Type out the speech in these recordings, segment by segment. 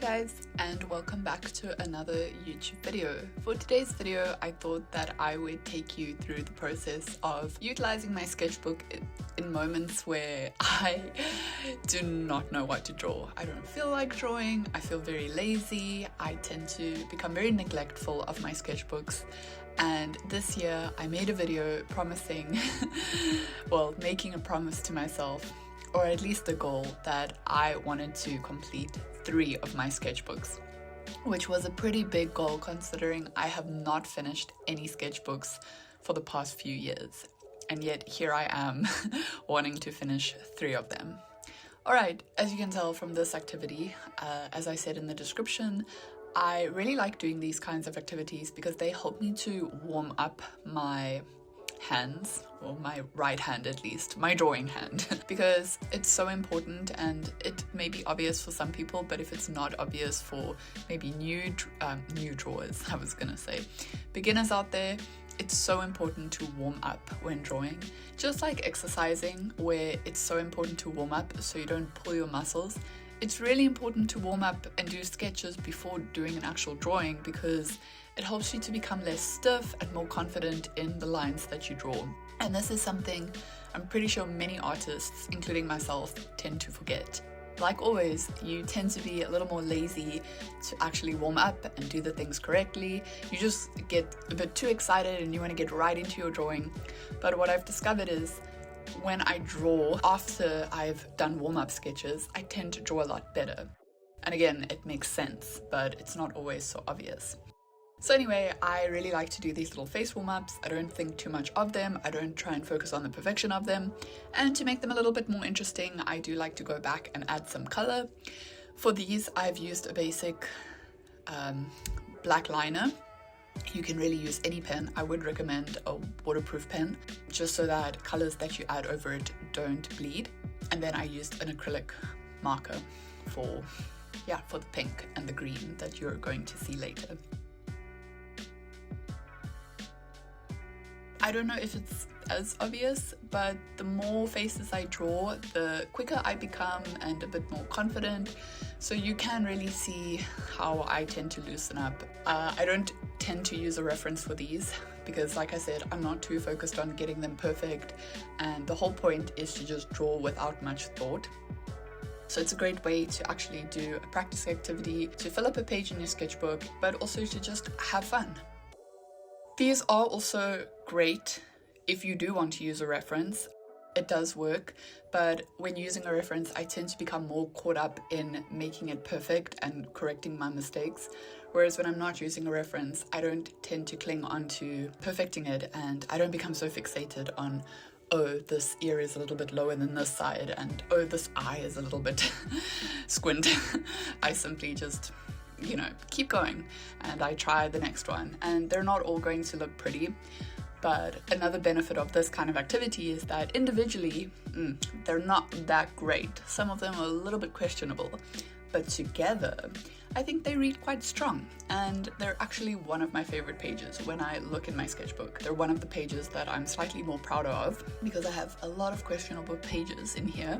guys, and welcome back to another YouTube video. For today's video, I thought that I would take you through the process of utilizing my sketchbook in moments where I do not know what to draw. I don't feel like drawing, I feel very lazy, I tend to become very neglectful of my sketchbooks. And this year I made a video promising, well, making a promise to myself, or at least a goal, that I wanted to complete 3 of my sketchbooks, which was a pretty big goal considering I have not finished any sketchbooks for the past few years. And yet here I am wanting to finish 3 of them. Alright, as you can tell from this activity, as I said in the description, I really like doing these kinds of activities because they help me to warm up my hands, or my right hand at least, my drawing hand, because it's so important. And it may be obvious for some people, but if it's not obvious for maybe new drawers, I was gonna say, beginners out there, it's so important to warm up when drawing. Just like exercising, where it's so important to warm up so you don't pull your muscles, it's really important to warm up and do sketches before doing an actual drawing, because it helps you to become less stiff and more confident in the lines that you draw. And this is something I'm pretty sure many artists, including myself, tend to forget. Like always, you tend to be a little more lazy to actually warm up and do the things correctly. You just get a bit too excited and you want to get right into your drawing. But what I've discovered is, when I draw after I've done warm-up sketches, I tend to draw a lot better. And again, it makes sense, but it's not always so obvious. So anyway, I really like to do these little face warm-ups. I don't think too much of them. I don't try and focus on the perfection of them. And to make them a little bit more interesting, I do like to go back and add some color. For these, I've used a basic black liner. You can really use any pen. I would recommend a waterproof pen, just so that colors that you add over it don't bleed. And then I used an acrylic marker for the pink and the green that you're going to see later. I don't know if it's as obvious, but the more faces I draw, the quicker I become and a bit more confident. So you can really see how I tend to loosen up. I don't tend to use a reference for these because, like I said, I'm not too focused on getting them perfect, and the whole point is to just draw without much thought. So it's a great way to actually do a practice activity, to fill up a page in your sketchbook, but also to just have fun. These are also great if you do want to use a reference. It does work, but when using a reference, I tend to become more caught up in making it perfect and correcting my mistakes. Whereas when I'm not using a reference, I don't tend to cling on to perfecting it, and I don't become so fixated on, oh, this ear is a little bit lower than this side, and oh, this eye is a little bit squint. I simply just, keep going, and I try the next one, and they're not all going to look pretty. But another benefit of this kind of activity is that individually, they're not that great. Some of them are a little bit questionable, but together, I think they read quite strong. And they're actually one of my favorite pages when I look in my sketchbook. They're one of the pages that I'm slightly more proud of, because I have a lot of questionable pages in here,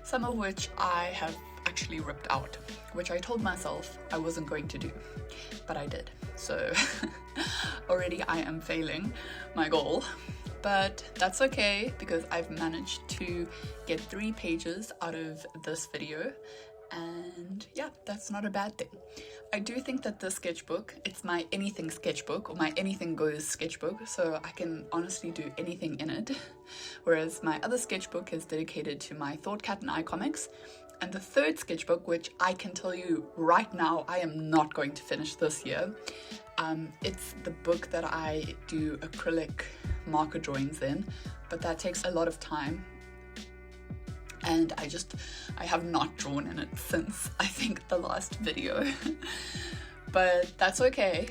some of which I have actually ripped out, which I told myself I wasn't going to do, but I did. So already I am failing my goal, but that's okay because I've managed to get 3 pages out of this video, and yeah, that's not a bad thing. I do think that this sketchbook, it's my anything sketchbook, or my anything goes sketchbook, so I can honestly do anything in it, whereas my other sketchbook is dedicated to my Thought Cat and I comics. And the third sketchbook, which I can tell you right now I am not going to finish this year, it's the book that I do acrylic marker drawings in, but that takes a lot of time, and I have not drawn in it since I think the last video. But that's okay.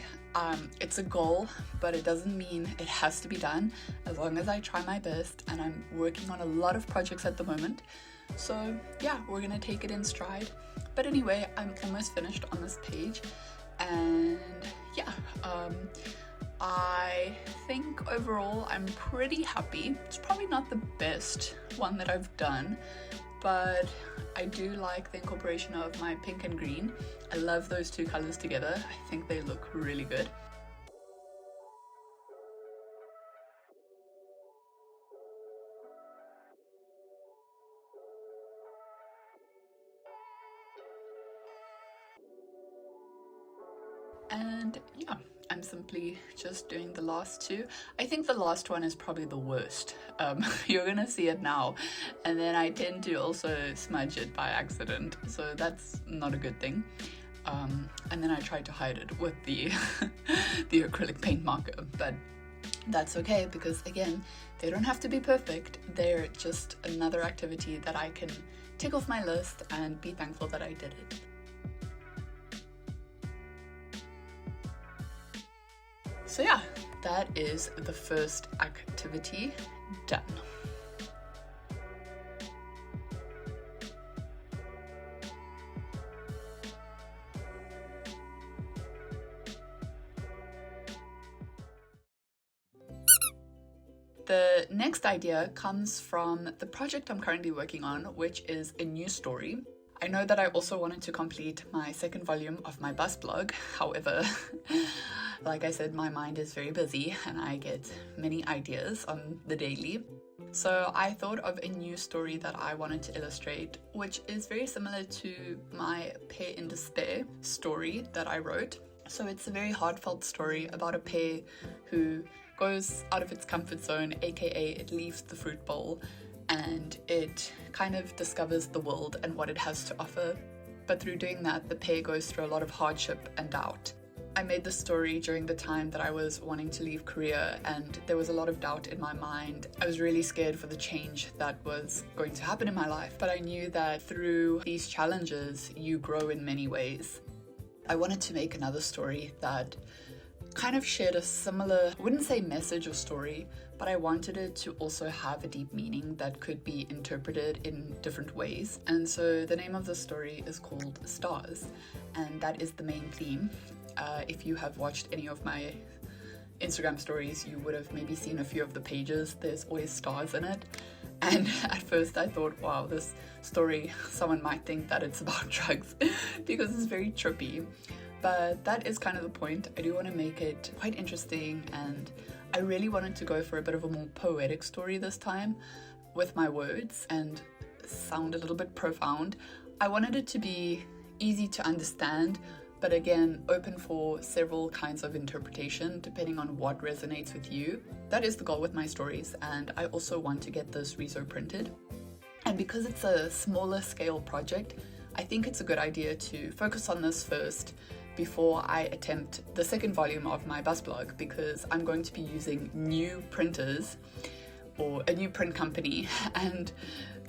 It's a goal, but it doesn't mean it has to be done, as long as I try my best, and I'm working on a lot of projects at the moment. So yeah, we're gonna take it in stride. But anyway, I'm almost finished on this page, and yeah, I think overall I'm pretty happy. It's probably not the best one that I've done, but I do like the incorporation of my pink and green. I love those two colors together. I think they look really good. And yeah, I'm simply just doing the last two. I think the last one is probably the worst. You're gonna see it now, and then I tend to also smudge it by accident, so that's not a good thing. And then I tried to hide it with the the acrylic paint marker, but that's okay, because again, they don't have to be perfect. They're just another activity that I can tick off my list and be thankful that I did it. So yeah, that is the first activity done. The next idea comes from the project I'm currently working on, which is a new story. I know that I also wanted to complete my second volume of my bus blog. However, like I said, my mind is very busy and I get many ideas on the daily. So I thought of a new story that I wanted to illustrate, which is very similar to my Pair in Despair story that I wrote. So it's a very heartfelt story about a pair who goes out of its comfort zone, aka it leaves the fruit bowl, and it kind of discovers the world and what it has to offer. But through doing that, the pair goes through a lot of hardship and doubt. I made this story during the time that I was wanting to leave Korea, and there was a lot of doubt in my mind. I was really scared for the change that was going to happen in my life, but I knew that through these challenges, you grow in many ways. I wanted to make another story that kind of shared a similar, I wouldn't say message or story, but I wanted it to also have a deep meaning that could be interpreted in different ways. And so the name of the story is called Stars, and that is the main theme. If you have watched any of my Instagram stories, you would have maybe seen a few of the pages. There's always stars in it. And at first I thought, wow, this story, someone might think that it's about drugs because it's very trippy. But that is kind of the point. I do want to make it quite interesting, and I really wanted to go for a bit of a more poetic story this time with my words and sound a little bit profound. I wanted it to be easy to understand, but again, open for several kinds of interpretation depending on what resonates with you. That is the goal with my stories, and I also want to get this reso printed. And because it's a smaller scale project, I think it's a good idea to focus on this first before I attempt the second volume of my bus blog, because I'm going to be using new printers or a new print company, and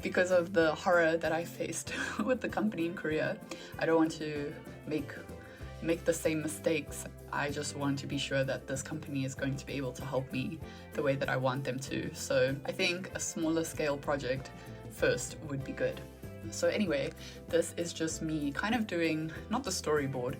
because of the horror that I faced with the company in Korea, I don't want to make the same mistakes. I just want to be sure that this company is going to be able to help me the way that I want them to. So I think a smaller scale project first would be good. So anyway, this is just me kind of doing, not the storyboard,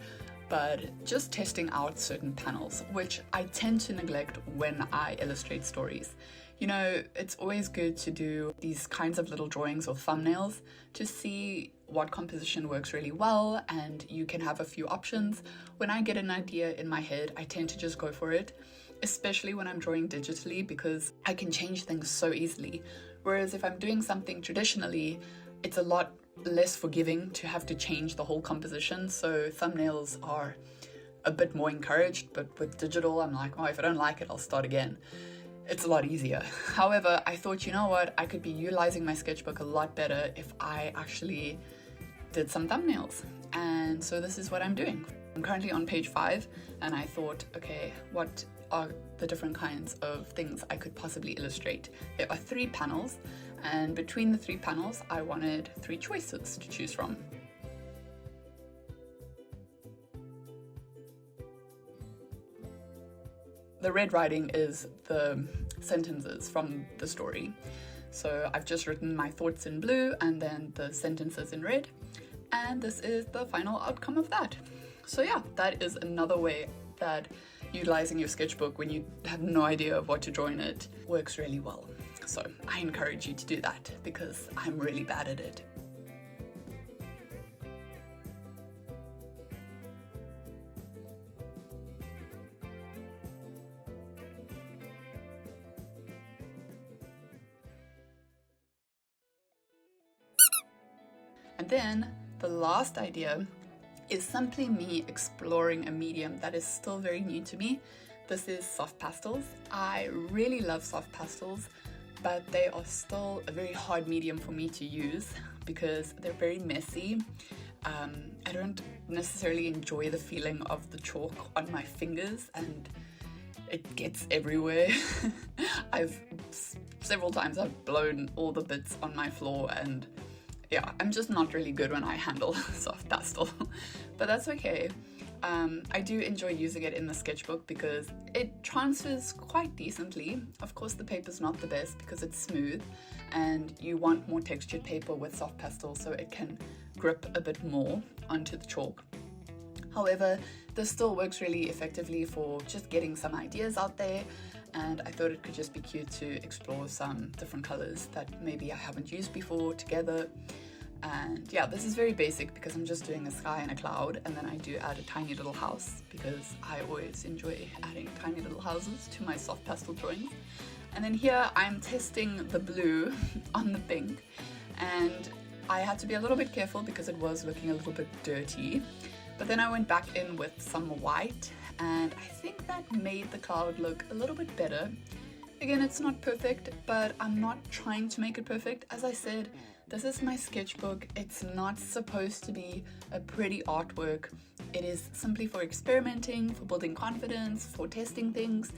but just testing out certain panels, which I tend to neglect when I illustrate stories. You know, it's always good to do these kinds of little drawings or thumbnails to see what composition works really well, and you can have a few options. When I get an idea in my head, I tend to just go for it, especially when I'm drawing digitally, because I can change things so easily. Whereas if I'm doing something traditionally, it's a lot less forgiving to have to change the whole composition, so thumbnails are a bit more encouraged. But with digital, I'm like, oh, if I don't like it, I'll start again. It's a lot easier. However, I thought, you know what, I could be utilizing my sketchbook a lot better if I actually did some thumbnails. And so this is what I'm doing. I'm currently on page 5, and I thought, okay, what are the different kinds of things I could possibly illustrate? There are 3 panels, and between the 3 panels, I wanted 3 choices to choose from. The red writing is the sentences from the story. So I've just written my thoughts in blue and then the sentences in red, and this is the final outcome of that. So yeah, that is another way that utilizing your sketchbook when you have no idea of what to draw in it works really well. So I encourage you to do that because I'm really bad at it. And then the last idea is simply me exploring a medium that is still very new to me. This is soft pastels. I really love soft pastels, but they are still a very hard medium for me to use because they're very messy. I don't necessarily enjoy the feeling of the chalk on my fingers and it gets everywhere. Several times I've blown all the bits on my floor, and yeah, I'm just not really good when I handle soft pastel, but that's okay. I do enjoy using it in the sketchbook because it transfers quite decently. Of course, the paper's not the best because it's smooth and you want more textured paper with soft pastel so it can grip a bit more onto the chalk. However, this still works really effectively for just getting some ideas out there, and I thought it could just be cute to explore some different colors that maybe I haven't used before together. And yeah, this is very basic because I'm just doing a sky and a cloud, and then I do add a tiny little house because I always enjoy adding tiny little houses to my soft pastel drawings. And then here I'm testing the blue on the pink, and I had to be a little bit careful because it was looking a little bit dirty. But then I went back in with some white, and I think that made the cloud look a little bit better. Again, it's not perfect, but I'm not trying to make it perfect. As I said, this is my sketchbook. It's not supposed to be a pretty artwork. It is simply for experimenting, for building confidence, for testing things.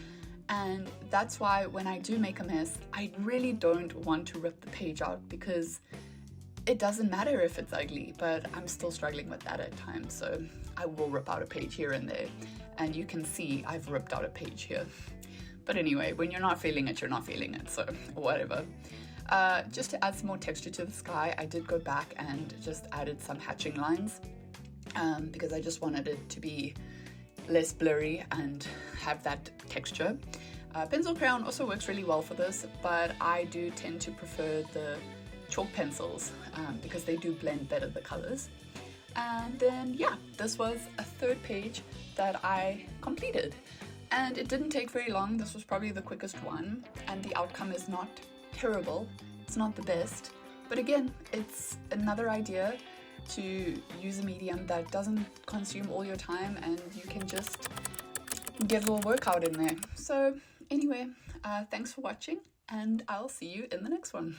And that's why when I do make a mess, I really don't want to rip the page out because it doesn't matter if it's ugly, but I'm still struggling with that at times. So I will rip out a page here and there, and you can see I've ripped out a page here. But anyway, when you're not feeling it, you're not feeling it, so whatever. Just to add some more texture to the sky, I did go back and just added some hatching lines because I just wanted it to be less blurry and have that texture. Pencil crayon also works really well for this, but I do tend to prefer the chalk pencils because they do blend better the colors. And then yeah, this was a third page that I completed, and it didn't take very long. This was probably the quickest one, and the outcome is not terrible. It's not the best, but again, it's another idea to use a medium that doesn't consume all your time and you can just get a little workout in there. So anyway, thanks for watching, and I'll see you in the next one.